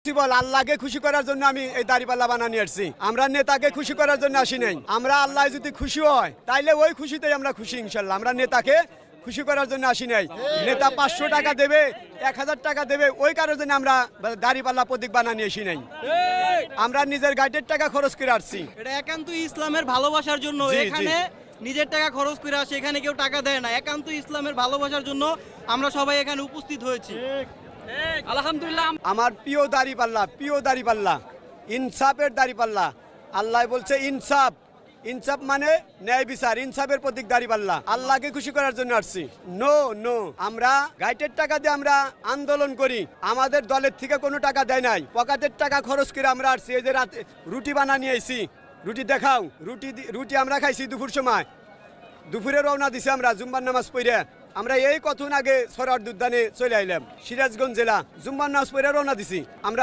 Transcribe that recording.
বল আল্লাহকে খুশি করার জন্য আমি এই দাড়িপাল্লা বানানি আসছি। আমরা নেতাকে খুশি করার জন্য আসি নাই। আমরা আল্লাহ যদি খুশি হয় তাইলে ওই খুশিতেই আমরা খুশি ইনশাল্লাহ। আমরা নেতাকে খুশি করার জন্য আসি নাই। নেতা 500 টাকা দেবে, 1000 টাকা দেবে, ওই কারোর জন্য আমরা দাড়িপাল্লা প্রতীক বানানি আসি নাই। আমরা নিজের গাইডের টাকা খরচ করে আসছি। এটা একান্ত ইসলামের ভালোবাসার জন্য। এখানে নিজের টাকা খরচ করে আসে, এখানে কেউ টাকা দেয় না। একান্ত ইসলামের ভালোবাসার জন্য আমরা সবাই এখানে উপস্থিত হয়েছি। আলহামদুলিল্লাহ। আমার প্রিয় দাড়িপাল্লা, ইনসাফের দাড়িপাল্লা। আল্লাহ বলছে ইনসাফ, ইনসাফ মানে ন্যায় বিচার, ইনসাফের প্রতীক দাড়িপাল্লা। আল্লাহকে খুশি করার জন্য আসছি। নো আমরা গাইটের টাকা দিয়ে আমরা আন্দোলন করি। আমাদের দলের থেকে কোনো টাকা দেয় নাই, পকেটের টাকা খরচ করে আমরা আসছি। এই যে রাতে রুটি বানানি আইছি, রুটি দেখাও। রুটি আমরা খাইছি দুপুর সময়, দুপুরে রওনা দিছি আমরা জুম্মার নামাজ পড়ে। আমরা এই কতক্ষণ আগে সরার উদ্যানে চলে আইলাম, সিরাজগঞ্জ জেলা। জুম্মার নামাজ পড়ে রওনা দিছি আমরা।